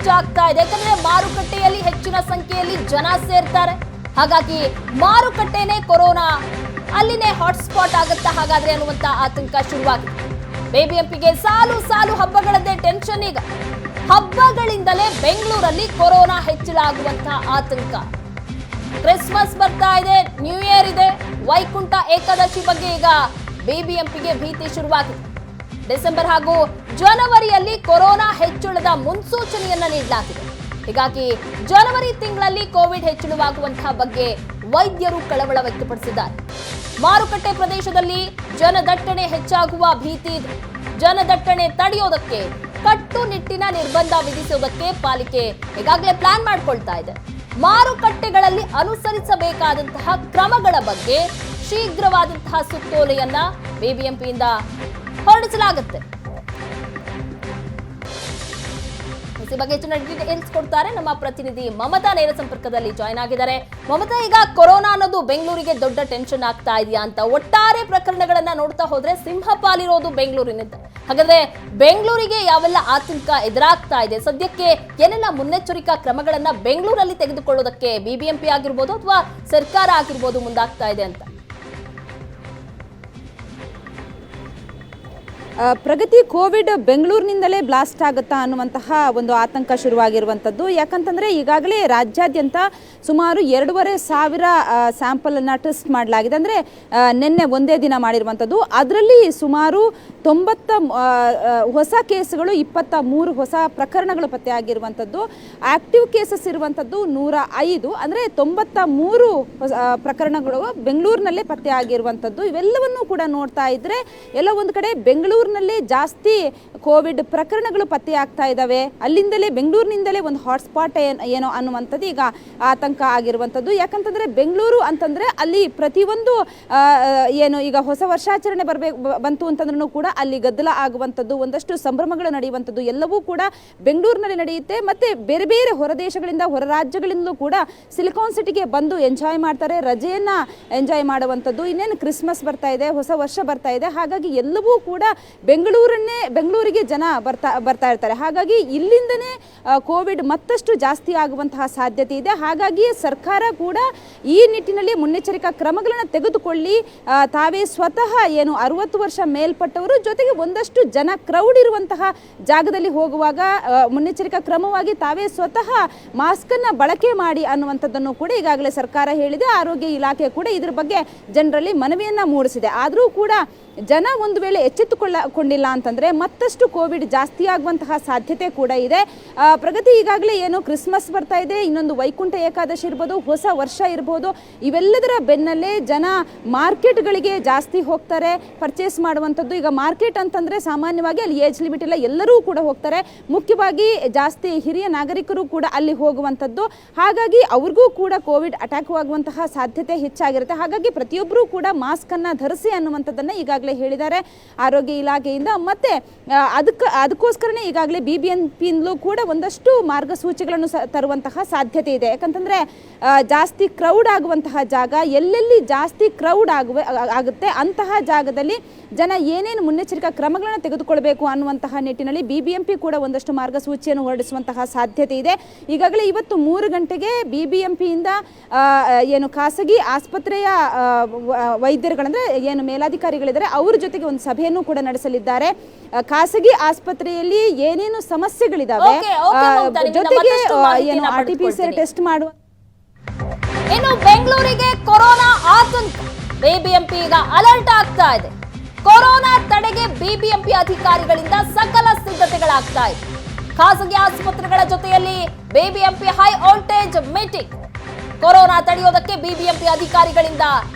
ಹೆಚ್ಚಾಗ್ತಾ ಇದೆ. ಯಾಕಂದ್ರೆ ಮಾರುಕಟ್ಟೆಯಲ್ಲಿ ಹೆಚ್ಚಿನ ಸಂಖ್ಯೆಯಲ್ಲಿ ಜನ ಸೇರ್ತಾರೆ. ಹಾಗಾಗಿ ಮಾರುಕಟ್ಟೆನೇ ಕೊರೋನಾ ಅಲ್ಲಿನೇ ಹಾಟ್ಸ್ಪಾಟ್ ಆಗುತ್ತಾ ಹಾಗಾದ್ರೆ ಅನ್ನುವಂತ ಆತಂಕ ಶುರುವಾಗಿದೆ. ಬಿಬಿಎಂಪಿಗೆ ಸಾಲು ಸಾಲು ಹಬ್ಬಗಳದ್ದೇ ಟೆನ್ಷನ್. ಈಗ ಹಬ್ಬಗಳಿಂದಲೇ ಬೆಂಗಳೂರಲ್ಲಿ ಕೊರೋನಾ ಹೆಚ್ಚಳಾಗುವಂತಹ ಆತಂಕ. ಕ್ರಿಸ್ಮಸ್ ಬರ್ತಾ ಇದೆ, ನ್ಯೂ ಇಯರ್ ಇದೆ, ವೈಕುಂಠ ಏಕಾದಶಿ ಬಗ್ಗೆ ಈಗ ಬಿಬಿಎಂಪಿಗೆ ಭೀತಿ ಶುರುವಾಗಿದೆ. ಡಿಸೆಂಬರ್ ಹಾಗೂ ಜನವರಿಯಲ್ಲಿ ಕೊರೋನಾ ಹೆಚ್ಚಳದ ಮುನ್ಸೂಚನೆಯನ್ನ ನೀಡಲಾಗಿದೆ. ಹೀಗಾಗಿ ಜನವರಿ ತಿಂಗಳಲ್ಲಿ ಕೋವಿಡ್ ಹೆಚ್ಚಳವಾಗುವಂತಹ ಬಗ್ಗೆ ವೈದ್ಯರು ಕಳವಳ ವ್ಯಕ್ತಪಡಿಸಿದ್ದಾರೆ. ಮಾರುಕಟ್ಟೆ ಪ್ರದೇಶದಲ್ಲಿ ಜನದಟ್ಟಣೆ ಹೆಚ್ಚಾಗುವ ಭೀತಿ ಇದೆ. ಜನದಟ್ಟಣೆ ತಡೆಯೋದಕ್ಕೆ ಕಟ್ಟುನಿಟ್ಟಿನ ನಿರ್ಬಂಧ ವಿಧಿಸೋದಕ್ಕೆ ಪಾಲಿಕೆ ಈಗಾಗಲೇ ಪ್ಲಾನ್ ಮಾಡ್ಕೊಳ್ತಾ ಇದೆ. ಮಾರುಕಟ್ಟೆಗಳಲ್ಲಿ ಅನುಸರಿಸಬೇಕಾದಂತಹ ಕ್ರಮಗಳ ಬಗ್ಗೆ ಶೀಘ್ರವಾದಂತಹ ಸುತ್ತೋಲೆಯನ್ನ ಬಿಬಿಎಂಪಿಯಿಂದ ಹೊರಡಿಸಲಾಗುತ್ತೆ. ಈ ಬಗ್ಗೆ ಹೆಚ್ಚಿನ ಡೀಟೇಲ್ಸ್ ಕೊಡ್ತಾರೆ ನಮ್ಮ ಪ್ರತಿನಿಧಿ ಮಮತಾ. ನೇರ ಸಂಪರ್ಕದಲ್ಲಿ ಜಾಯ್ನ್ ಆಗಿದ್ದಾರೆ. ಮಮತಾ, ಈಗ ಕೊರೋನಾ ಅನ್ನೋದು ಬೆಂಗಳೂರಿಗೆ ದೊಡ್ಡ ಟೆನ್ಷನ್ ಆಗ್ತಾ ಇದೆಯಾ ಅಂತ ಒಟ್ಟಾರೆ ಪ್ರಕರಣಗಳನ್ನ ನೋಡ್ತಾ ಹೋದ್ರೆ ಸಿಂಹಪಾಲಿರೋದು ಬೆಂಗಳೂರಿನಿಂದ. ಹಾಗಾದ್ರೆ ಬೆಂಗಳೂರಿಗೆ ಯಾವೆಲ್ಲ ಆತಂಕ ಎದುರಾಗ್ತಾ ಇದೆ, ಸದ್ಯಕ್ಕೆ ಏನೆಲ್ಲ ಮುನ್ನೆಚ್ಚರಿಕಾ ಕ್ರಮಗಳನ್ನ ಬೆಂಗಳೂರಲ್ಲಿ ತೆಗೆದುಕೊಳ್ಳೋದಕ್ಕೆ ಬಿಬಿಎಂಪಿ ಆಗಿರ್ಬೋದು ಅಥವಾ ಸರ್ಕಾರ ಆಗಿರ್ಬೋದು ಮುಂದಾಗ್ತಾ ಇದೆ ಅಂತ? ಪ್ರಗತಿ, ಕೋವಿಡ್ ಬೆಂಗಳೂರಿನಿಂದಲೇ ಬ್ಲಾಸ್ಟ್ ಆಗುತ್ತಾ ಅನ್ನುವಂತಹ ಒಂದು ಆತಂಕ ಶುರುವಾಗಿರುವಂಥದ್ದು. ಯಾಕಂತಂದರೆ ಈಗಾಗಲೇ ರಾಜ್ಯಾದ್ಯಂತ ಸುಮಾರು 2,500 ಸ್ಯಾಂಪಲನ್ನು ಟೆಸ್ಟ್ ಮಾಡಲಾಗಿದೆ. ಅಂದರೆ ನಿನ್ನೆ ಒಂದೇ ದಿನ ಮಾಡಿರುವಂಥದ್ದು. ಅದರಲ್ಲಿ ಸುಮಾರು 90 ಹೊಸ ಕೇಸ್ಗಳು, 23 ಹೊಸ ಪ್ರಕರಣಗಳು ಪತ್ತೆಯಾಗಿರುವಂಥದ್ದು. ಆಕ್ಟಿವ್ ಕೇಸಸ್ ಇರುವಂಥದ್ದು 105. ಅಂದರೆ 93 ಪ್ರಕರಣಗಳು ಬೆಂಗಳೂರಿನಲ್ಲೇ ಪತ್ತೆಯಾಗಿರುವಂಥದ್ದು. ಇವೆಲ್ಲವನ್ನೂ ಕೂಡ ನೋಡ್ತಾ ಇದ್ದರೆ ಎಲ್ಲ ಒಂದು ಕಡೆ ಬೆಂಗಳೂರಿನಲ್ಲೇ ಜಾಸ್ತಿ ಕೋವಿಡ್ ಪ್ರಕರಣಗಳು ಪತ್ತೆಯಾಗ್ತಾ ಇದ್ದಾವೆ. ಅಲ್ಲಿಂದಲೇ ಬೆಂಗಳೂರಿನಿಂದಲೇ ಒಂದು ಹಾಟ್ಸ್ಪಾಟ್ ಏನೋ ಅನ್ನುವಂಥದ್ದು ಈಗ ಆತಂಕ ಆಗಿರುವಂಥದ್ದು. ಯಾಕಂತಂದರೆ ಬೆಂಗಳೂರು ಅಂತಂದರೆ ಅಲ್ಲಿ ಪ್ರತಿಯೊಂದು ಏನು ಈಗ ಹೊಸ ವರ್ಷಾಚರಣೆ ಬಂತು ಅಂತಂದ್ರೂ ಕೂಡ ಅಲ್ಲಿ ಗದ್ದಲ ಆಗುವಂಥದ್ದು, ಒಂದಷ್ಟು ಸಂಭ್ರಮಗಳು ನಡೆಯುವಂಥದ್ದು ಎಲ್ಲವೂ ಕೂಡ ಬೆಂಗಳೂರಿನಲ್ಲಿ ನಡೆಯುತ್ತೆ. ಮತ್ತು ಬೇರೆ ಬೇರೆ ಹೊರ ದೇಶಗಳಿಂದ, ಹೊರ ರಾಜ್ಯಗಳಿಂದಲೂ ಕೂಡ ಸಿಲಿಕಾನ್ ಸಿಟಿಗೆ ಬಂದು ಎಂಜಾಯ್ ಮಾಡ್ತಾರೆ, ರಜೆಯನ್ನು ಎಂಜಾಯ್ ಮಾಡುವಂಥದ್ದು. ಇನ್ನೇನು ಕ್ರಿಸ್ಮಸ್ ಬರ್ತಾ ಇದೆ, ಹೊಸ ವರ್ಷ ಬರ್ತಾ ಇದೆ. ಹಾಗಾಗಿ ಎಲ್ಲವೂ ಕೂಡ ಬೆಂಗಳೂರಿಗೆ ಜನ ಬರ್ತಾ ಇರ್ತಾರೆ. ಹಾಗಾಗಿ ಇಲ್ಲಿಂದನೇ ಕೋವಿಡ್ ಮತ್ತಷ್ಟು ಜಾಸ್ತಿ ಆಗುವಂತಹ ಸಾಧ್ಯತೆ ಇದೆ. ಹಾಗಾಗಿ ಸರ್ಕಾರ ಕೂಡ ಈ ನಿಟ್ಟಿನಲ್ಲಿ ಮುನ್ನೆಚ್ಚರಿಕಾ ಕ್ರಮಗಳನ್ನು ತೆಗೆದುಕೊಳ್ಳಿ, ತಾವೇ ಸ್ವತಃ ಏನು 60 ವರ್ಷ ಮೇಲ್ಪಟ್ಟವರು ಜೊತೆಗೆ ಒಂದಷ್ಟು ಜನ ಕ್ರೌಡ್ ಇರುವಂತಹ ಜಾಗದಲ್ಲಿ ಹೋಗುವಾಗ ಮುನ್ನೆಚ್ಚರಿಕಾ ಕ್ರಮವಾಗಿ ತಾವೇ ಸ್ವತಃ ಮಾಸ್ಕನ್ನು ಬಳಕೆ ಮಾಡಿ ಅನ್ನುವಂಥದ್ದನ್ನು ಕೂಡ ಈಗಾಗಲೇ ಸರ್ಕಾರ ಹೇಳಿದೆ. ಆರೋಗ್ಯ ಇಲಾಖೆ ಕೂಡ ಇದ್ರ ಬಗ್ಗೆ ಜನರಲ್ಲಿ ಮನವಿಯನ್ನು ಮೂಡಿಸಿದೆ. ಆದರೂ ಕೂಡ ಜನ ಒಂದು ವೇಳೆ ಎಚ್ಚೆತ್ತುಕೊಂಡಿಲ್ಲ ಅಂತಂದರೆ ಮತ್ತಷ್ಟು ಕೋವಿಡ್ ಜಾಸ್ತಿ ಆಗುವಂತಹ ಸಾಧ್ಯತೆ ಕೂಡ ಇದೆ. ಪ್ರಗತಿ, ಈಗಾಗಲೇ ಏನು ಕ್ರಿಸ್ಮಸ್ ಬರ್ತಾ ಇದೆ, ಇನ್ನೊಂದು ವೈಕುಂಠ ಏಕಾದಶಿ ಇರ್ಬೋದು, ಹೊಸ ವರ್ಷ ಇರ್ಬೋದು, ಇವೆಲ್ಲದರ ಬೆನ್ನಲ್ಲೇ ಜನ ಮಾರ್ಕೆಟ್ಗಳಿಗೆ ಜಾಸ್ತಿ ಹೋಗ್ತಾರೆ, ಪರ್ಚೇಸ್ ಮಾಡುವಂಥದ್ದು. ಈಗ ಮಾರ್ಕೆಟ್ ಅಂತಂದರೆ ಸಾಮಾನ್ಯವಾಗಿ ಅಲ್ಲಿ ಏಜ್ ಲಿಮಿಟ್ ಇಲ್ಲ, ಎಲ್ಲರೂ ಕೂಡ ಹೋಗ್ತಾರೆ. ಮುಖ್ಯವಾಗಿ ಜಾಸ್ತಿ ಹಿರಿಯ ನಾಗರಿಕರು ಕೂಡ ಅಲ್ಲಿ ಹೋಗುವಂಥದ್ದು. ಹಾಗಾಗಿ ಅವ್ರಿಗೂ ಕೂಡ ಕೋವಿಡ್ ಅಟ್ಯಾಕ್ ಆಗುವಂತಹ ಸಾಧ್ಯತೆ ಹೆಚ್ಚಾಗಿರುತ್ತೆ. ಹಾಗಾಗಿ ಪ್ರತಿಯೊಬ್ಬರೂ ಕೂಡ ಮಾಸ್ಕನ್ನು ಧರಿಸಿ ಅನ್ನುವಂಥದ್ದನ್ನು ಈಗಾಗಲೇ ಹೇಳಿದ್ದಾರೆ ಆರೋಗ್ಯ ಇಲಾಖೆಯಿಂದ. ಮತ್ತೆ ಅದಕ್ಕೋಸ್ಕರನೇ ಈಗಾಗಲೇ ಬಿಬಿಎಂಪಿಯಿಂದಲೂ ಕೂಡ ಒಂದಷ್ಟು ಮಾರ್ಗಸೂಚಿಗಳನ್ನು ತರುವಂತಹ ಸಾಧ್ಯತೆ ಇದೆ. ಯಾಕಂತಂದ್ರೆ ಜಾಸ್ತಿ ಕ್ರೌಡ್ ಆಗುವಂತಹ ಜಾಗ, ಎಲ್ಲೆಲ್ಲಿ ಜಾಸ್ತಿ ಕ್ರೌಡ್ ಆಗುತ್ತೆ ಅಂತಹ ಜಾಗದಲ್ಲಿ ಜನ ಏನೇನು ಮುನ್ನೆಚ್ಚರಿಕಾ ಕ್ರಮಗಳನ್ನು ತೆಗೆದುಕೊಳ್ಬೇಕು ಅನ್ನುವಂತಹ ನಿಟ್ಟಿನಲ್ಲಿ ಬಿಬಿಎಂಪಿ ಕೂಡ ಒಂದಷ್ಟು ಮಾರ್ಗಸೂಚಿಯನ್ನು ಹೊರಡಿಸುವಂತಹ ಸಾಧ್ಯತೆ ಇದೆ. ಈಗಾಗಲೇ ಇವತ್ತು 3 ಗಂಟೆಗೆ ಬಿಬಿಎಂಪಿಯಿಂದ ಏನು ಖಾಸಗಿ ಆಸ್ಪತ್ರೆಯ ವೈದ್ಯರುಗಳಂದ್ರೆ ಏನು ಮೇಲಾಧಿಕಾರಿಗಳಿದ್ದಾರೆ ಅವ್ರ ಜೊತೆಗೆ ಒಂದು ಸಭೆಯನ್ನು ಕೂಡ ನಡೆಸಲಿದ್ದಾರೆ. ಖಾಸಗಿ ಆಸ್ಪತ್ರೆಯಲ್ಲಿ ಏನೇನು ಸಮಸ್ಯೆಗಳಿದಾವೆ, ಜೊತೆಗೆ ಏನು RT-PCR ಟೆಸ್ಟ್ ಮಾಡುವ. ಇನ್ನು ಬೆಂಗಳೂರಿಗೆ ಕೊರೋನಾ ಆತಂಕ, ಬಿಬಿಎಂಪಿ ಈಗ ಅಲರ್ಟ್ ಆಗ್ತಾ ಇದೆ. ಕೊರೋನಾ ತಡೆಗೆ ಬಿಬಿಎಂಪಿ ಅಧಿಕಾರಿಗಳಿಂದ ಸಕಲ ಸಿದ್ಧತೆಗಳಾಗ್ತಾ ಇದೆ. ಖಾಸಗಿ ಆಸ್ಪತ್ರೆಗಳ ಜೊತೆಯಲ್ಲಿ BBMP high voltage meeting. Corona ತಡೆಯೋದಕ್ಕೆ ಬಿಬಿಎಂಪಿ ಅಧಿಕಾರಿಗಳಿಂದ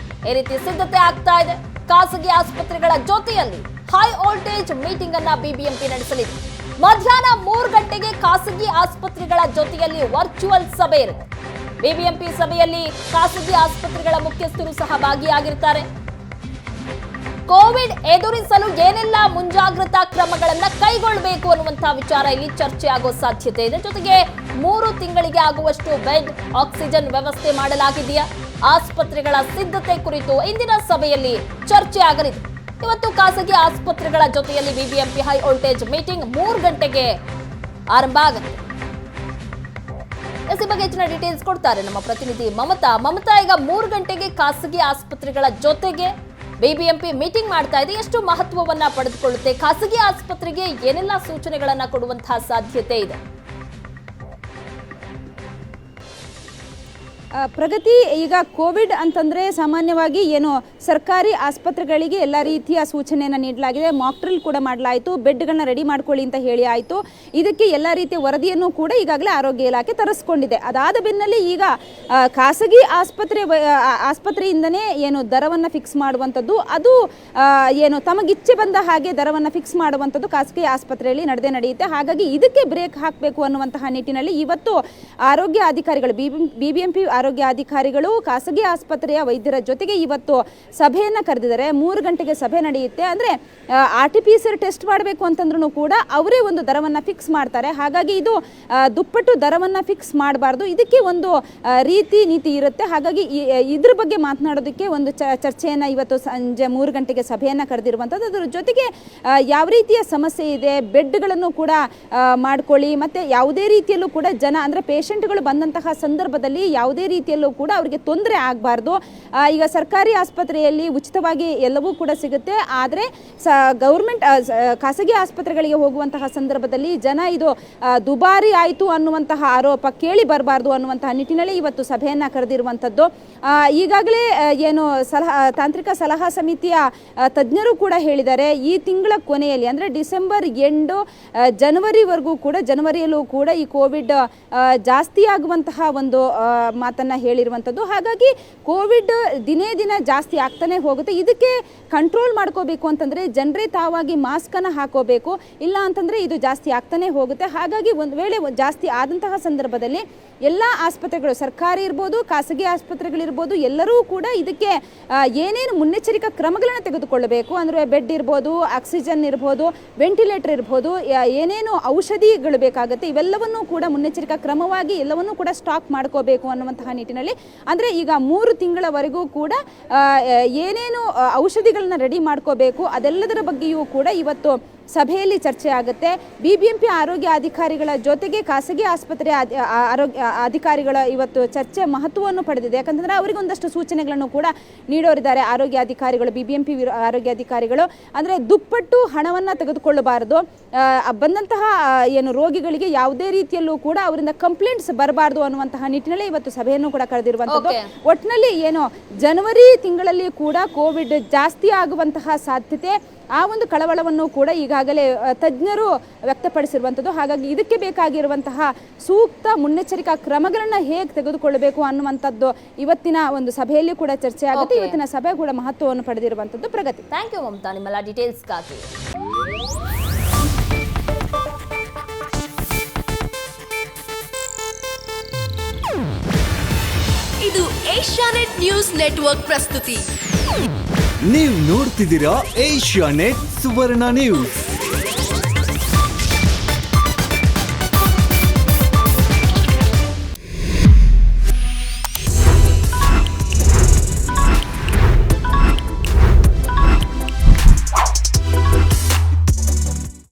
ಈ ರೀತಿ ಸಿದ್ಧತೆ ಆಗ್ತಾ ಇದೆ. ಖಾಸಗಿ ಆಸ್ಪತ್ರೆಗಳ ಜೊತೆಯಲ್ಲಿ ಹೈ ವೋಲ್ಟೇಜ್ ಮೀಟಿಂಗ್ ಅನ್ನ ಬಿಬಿಎಂಪಿ ನಡೆಸಲಿದೆ. ಮಧ್ಯಾಹ್ನ 3 ಗಂಟೆಗೆ ಖಾಸಗಿ ಆಸ್ಪತ್ರೆಗಳ ಜೊತೆಯಲ್ಲಿ ವರ್ಚುವಲ್ ಸಭೆ ಇರುತ್ತೆ. ಬಿಬಿಎಂಪಿ ಸಭೆಯಲ್ಲಿ ಖಾಸಗಿ ಆಸ್ಪತ್ರೆಗಳ ಮುಖ್ಯಸ್ಥರು ಸಹ ಭಾಗಿಯಾಗಿರ್ತಾರೆ. ಕೋವಿಡ್ ಎದುರಿಸಲು ಏನೆಲ್ಲ ಮುಂಜಾಗ್ರತಾ ಕ್ರಮಗಳನ್ನ ಕೈಗೊಳ್ಳಬೇಕು ಅನ್ನುವಂತಹ ವಿಚಾರ ಇಲ್ಲಿ ಚರ್ಚೆ ಆಗೋ ಸಾಧ್ಯತೆ ಇದೆ. ಜೊತೆಗೆ 3 ತಿಂಗಳಿಗೆ ಆಗುವಷ್ಟು ಬೆಡ್, ಆಕ್ಸಿಜನ್ ವ್ಯವಸ್ಥೆ ಮಾಡಲಾಗಿದೆಯಾ, ಆಸ್ಪತ್ರೆಗಳ ಸಿದ್ಧತೆ ಕುರಿತು ಇಂದಿನ ಸಭೆಯಲ್ಲಿ ಚರ್ಚೆ ಆಗಲಿದೆ. ಇವತ್ತು ಖಾಸಗಿ ಆಸ್ಪತ್ರೆಗಳ ಜೊತೆಯಲ್ಲಿ ಬಿಬಿಎಂಪಿ ಹೈ ವೋಲ್ಟೇಜ್ ಮೀಟಿಂಗ್ 3 ಗಂಟೆಗೆ ಆರಂಭ ಆಗುತ್ತೆ. ಈ ಬಗ್ಗೆ ಹೆಚ್ಚಿನ ಡೀಟೇಲ್ಸ್ ಕೊಡ್ತಾರೆ ನಮ್ಮ ಪ್ರತಿನಿಧಿ ಮಮತಾ. ಈಗ 3 ಗಂಟೆಗೆ ಖಾಸಗಿ ಆಸ್ಪತ್ರೆಗಳ ಜೊತೆಗೆ ಬಿಬಿಎಂಪಿ ಮೀಟಿಂಗ್ ಮಾಡ್ತಾ ಇದೆ. ಎಷ್ಟು ಮಹತ್ವವನ್ನ ಪಡೆದುಕೊಳ್ಳುತ್ತೆ? ಖಾಸಗಿ ಆಸ್ಪತ್ರೆಗೆ ಏನೆಲ್ಲ ಸೂಚನೆಗಳನ್ನ ಕೊಡುವಂತಹ ಸಾಧ್ಯತೆ ಇದೆ? ಪ್ರಗತಿ, ಈಗ ಕೋವಿಡ್ ಅಂತಂದರೆ ಸಾಮಾನ್ಯವಾಗಿ ಏನು ಸರ್ಕಾರಿ ಆಸ್ಪತ್ರೆಗಳಿಗೆ ಎಲ್ಲ ರೀತಿಯ ಸೂಚನೆಯನ್ನು ನೀಡಲಾಗಿದೆ. ಮಾಕ್ ಡ್ರಿಲ್ ಕೂಡ ಮಾಡಲಾಯಿತು, ಬೆಡ್ಗಳನ್ನ ರೆಡಿ ಮಾಡ್ಕೊಳ್ಳಿ ಅಂತ ಹೇಳಿ ಆಯಿತು. ಇದಕ್ಕೆ ಎಲ್ಲ ರೀತಿಯ ವರದಿಯನ್ನು ಕೂಡ ಈಗಾಗಲೇ ಆರೋಗ್ಯ ಇಲಾಖೆ ತರಿಸ್ಕೊಂಡಿದೆ. ಅದಾದ ಬೆನ್ನಲ್ಲೇ ಈಗ ಖಾಸಗಿ ಆಸ್ಪತ್ರೆಯಿಂದನೇ ಏನು ದರವನ್ನು ಫಿಕ್ಸ್ ಮಾಡುವಂಥದ್ದು, ಅದು ಏನು ತಮಗಿಚ್ಛೆ ಬಂದ ಹಾಗೆ ದರವನ್ನು ಫಿಕ್ಸ್ ಮಾಡುವಂಥದ್ದು ಖಾಸಗಿ ಆಸ್ಪತ್ರೆಯಲ್ಲಿ ನಡೆಯುತ್ತೆ. ಹಾಗಾಗಿ ಇದಕ್ಕೆ ಬ್ರೇಕ್ ಹಾಕಬೇಕು ಅನ್ನುವಂತಹ ನಿಟ್ಟಿನಲ್ಲಿ ಇವತ್ತು ಆರೋಗ್ಯ ಅಧಿಕಾರಿಗಳು ಬಿಬಿಎಂಪಿ ಆರೋಗ್ಯ ಅಧಿಕಾರಿಗಳು ಖಾಸಗಿ ಆಸ್ಪತ್ರೆಯ ವೈದ್ಯರ ಜೊತೆಗೆ ಇವತ್ತು ಸಭೆಯನ್ನು ಕರೆದಿದ್ದಾರೆ. 3 ಗಂಟೆಗೆ ಸಭೆ ನಡೆಯುತ್ತೆ. ಅಂದರೆ RT-PCR ಟೆಸ್ಟ್ ಮಾಡಬೇಕು ಅಂತಂದ್ರೂ ಕೂಡ ಅವರೇ ಒಂದು ದರವನ್ನು ಫಿಕ್ಸ್ ಮಾಡ್ತಾರೆ. ಹಾಗಾಗಿ ಇದು ದುಪ್ಪಟ್ಟು ದರವನ್ನು ಫಿಕ್ಸ್ ಮಾಡಬಾರ್ದು, ಇದಕ್ಕೆ ಒಂದು ನೀತಿ ಇರುತ್ತೆ. ಹಾಗಾಗಿ ಇದ್ರ ಬಗ್ಗೆ ಮಾತನಾಡೋದಕ್ಕೆ ಒಂದು ಚರ್ಚೆಯನ್ನು ಇವತ್ತು ಸಂಜೆ 3 ಗಂಟೆಗೆ ಸಭೆಯನ್ನು ಕರೆದಿರುವಂಥದ್ದು. ಅದರ ಜೊತೆಗೆ ಯಾವ ರೀತಿಯ ಸಮಸ್ಯೆ ಇದೆ, ಬೆಡ್ಗಳನ್ನು ಕೂಡ ಮಾಡ್ಕೊಳ್ಳಿ, ಮತ್ತು ಯಾವುದೇ ರೀತಿಯಲ್ಲೂ ಕೂಡ ಜನ ಅಂದರೆ ಪೇಷಂಟ್ಗಳು ಬಂದಂತಹ ಸಂದರ್ಭದಲ್ಲಿ ಯಾವುದೇ ರೀತಿಯಲ್ಲೂ ಕೂಡ ಅವರಿಗೆ ತೊಂದರೆ ಆಗಬಾರ್ದು. ಈಗ ಸರ್ಕಾರಿ ಆಸ್ಪತ್ರೆಯಲ್ಲಿ ಉಚಿತವಾಗಿ ಎಲ್ಲವೂ ಕೂಡ ಸಿಗುತ್ತೆ. ಆದರೆ ಗೌರ್ಮೆಂಟ್ ಖಾಸಗಿ ಆಸ್ಪತ್ರೆಗಳಿಗೆ ಹೋಗುವಂತಹ ಸಂದರ್ಭದಲ್ಲಿ ಜನ ಇದು ದುಬಾರಿ ಆಯಿತು ಅನ್ನುವಂತಹ ಆರೋಪ ಕೇಳಿ ಬರಬಾರ್ದು ಅನ್ನುವಂತಹ ನಿಟ್ಟಿನಲ್ಲಿ ಇವತ್ತು ಸಭೆಯನ್ನು ಕರೆದಿರುವಂಥದ್ದು. ಈಗಾಗಲೇ ಏನು ತಾಂತ್ರಿಕ ಸಲಹಾ ಸಮಿತಿಯ ತಜ್ಞರು ಕೂಡ ಹೇಳಿದ್ದಾರೆ, ಈ ತಿಂಗಳ ಕೊನೆಯಲ್ಲಿ ಅಂದರೆ ಡಿಸೆಂಬರ್ ಎಂಡ್ ಜನವರಿವರೆಗೂ ಕೂಡ ಜನವರಿಯಲ್ಲೂ ಕೂಡ ಈ ಕೋವಿಡ್ ಜಾಸ್ತಿ ಆಗುವಂತಹ ಒಂದು ಮಾತನ್ನು ಹೇಳಿರುವಂಥದ್ದು. ಹಾಗಾಗಿ ಕೋವಿಡ್ ದಿನೇ ದಿನ ಜಾಸ್ತಿ ಆಗ್ತಾನೆ ಹೋಗುತ್ತೆ. ಇದಕ್ಕೆ ಕಂಟ್ರೋಲ್ ಮಾಡ್ಕೋಬೇಕು ಅಂತಂದರೆ ಜನರೇ ತಾವಾಗಿ ಮಾಸ್ಕನ್ನು ಹಾಕೋಬೇಕು, ಇಲ್ಲ ಅಂತಂದರೆ ಇದು ಜಾಸ್ತಿ ಆಗ್ತಾನೆ ಹೋಗುತ್ತೆ. ಹಾಗಾಗಿ ಒಂದು ವೇಳೆ ಜಾಸ್ತಿ ಆದಂತಹ ಸಂದರ್ಭದಲ್ಲಿ ಎಲ್ಲ ಆಸ್ಪತ್ರೆಗಳು, ಸರ್ಕಾರಿ ಇರ್ಬೋದು, ಖಾಸಗಿ ಆಸ್ಪತ್ರೆಗಳಿರ್ಬೋದು, ಎಲ್ಲರೂ ಕೂಡ ಇದಕ್ಕೆ ಏನೇನು ಮುನ್ನೆಚ್ಚರಿಕಾ ಕ್ರಮಗಳನ್ನು ತೆಗೆದುಕೊಳ್ಳಬೇಕು ಅಂದರೆ ಬೆಡ್ ಇರ್ಬೋದು, ಆಕ್ಸಿಜನ್ ಇರ್ಬೋದು, ವೆಂಟಿಲೇಟರ್ ಇರ್ಬೋದು, ಏನೇನು ಔಷಧಿಗಳು ಬೇಕಾಗುತ್ತೆ ಇವೆಲ್ಲವನ್ನೂ ಕೂಡ ಮುನ್ನೆಚ್ಚರಿಕಾ ಕ್ರಮವಾಗಿ ಎಲ್ಲವನ್ನೂ ಕೂಡ ಸ್ಟಾಕ್ ಮಾಡ್ಕೋಬೇಕು ಅನ್ನುವಂತಹ ನಿಟ್ಟಿನಲ್ಲಿ, ಅಂದರೆ ಈಗ 3 ತಿಂಗಳವರೆಗೂ ಕೂಡ ಏನೇನು ಔಷಧಿಗಳನ್ನ ರೆಡಿ ಮಾಡ್ಕೋಬೇಕು ಅದೆಲ್ಲದರ ಬಗ್ಗೆಯೂ ಕೂಡ ಇವತ್ತು ಸಭೆಯಲ್ಲಿ ಚರ್ಚೆ ಆಗುತ್ತೆ. ಬಿಬಿಎಂಪಿ ಆರೋಗ್ಯ ಅಧಿಕಾರಿಗಳ ಜೊತೆಗೆ ಖಾಸಗಿ ಆಸ್ಪತ್ರೆಯ ಆರೋಗ್ಯ ಅಧಿಕಾರಿಗಳ ಇವತ್ತು ಚರ್ಚೆ ಮಹತ್ವವನ್ನು ಪಡೆದಿದೆ. ಯಾಕಂತಂದರೆ ಅವರಿಗೆ ಒಂದಷ್ಟು ಸೂಚನೆಗಳನ್ನು ಕೂಡ ನೀಡೋರಿದ್ದಾರೆ ಆರೋಗ್ಯ ಅಧಿಕಾರಿಗಳು, ಬಿಬಿಎಂಪಿ ಆರೋಗ್ಯ ಅಧಿಕಾರಿಗಳು. ಅಂದರೆ ದುಪ್ಪಟ್ಟು ಹಣವನ್ನು ತೆಗೆದುಕೊಳ್ಳಬಾರದು, ಬಂದಂತಹ ಏನು ರೋಗಿಗಳಿಗೆ ಯಾವುದೇ ರೀತಿಯಲ್ಲೂ ಕೂಡ ಅವರಿಂದ ಕಂಪ್ಲೇಂಟ್ಸ್ ಬರಬಾರ್ದು ಅನ್ನುವಂತಹ ನಿಟ್ಟಿನಲ್ಲಿ ಇವತ್ತು ಸಭೆಯನ್ನು ಕೂಡ ಕರೆದಿರುವಂಥದ್ದು. ಒಟ್ಟಿನಲ್ಲಿ ಏನು ಜನವರಿ ತಿಂಗಳಲ್ಲಿ ಕೂಡ ಕೋವಿಡ್ ಜಾಸ್ತಿ ಆಗುವಂತಹ ಸಾಧ್ಯತೆ, ಆ ಒಂದು ಕಳವಳವನ್ನು ಕೂಡ ಈಗಾಗಲೇ ತಜ್ಞರು ವ್ಯಕ್ತಪಡಿಸಿರುವಂಥದ್ದು. ಹಾಗಾಗಿ ಇದಕ್ಕೆ ಬೇಕಾಗಿರುವಂತಹ ಸೂಕ್ತ ಮುನ್ನೆಚ್ಚರಿಕಾ ಕ್ರಮಗಳನ್ನು ಹೇಗೆ ತೆಗೆದುಕೊಳ್ಳಬೇಕು ಅನ್ನುವಂಥದ್ದು ಇವತ್ತಿನ ಒಂದು ಸಭೆಯಲ್ಲಿ ಕೂಡ ಚರ್ಚೆ ಆಗುತ್ತೆ. ಇವತ್ತಿನ ಸಭೆ ಕೂಡ ಮಹತ್ವವನ್ನು ಪಡೆದಿರುವಂಥದ್ದು. ಪ್ರಗತಿ, ಥ್ಯಾಂಕ್ ಯು ಮಮತಾ ನಿಮ್ಮೆಲ್ಲ ಡೀಟೇಲ್ಸ್ಗಾಗಿ. ಇದು ಏಷ್ಯಾನೆಟ್ ನ್ಯೂಸ್ ನೆಟ್ವರ್ಕ್ ಪ್ರಸ್ತುತಿ. ನೀವು ನೋಡ್ತಿದ್ದೀರಾ ಏಷ್ಯಾನೆಟ್ ಸುವರ್ಣ ನ್ಯೂಸ್.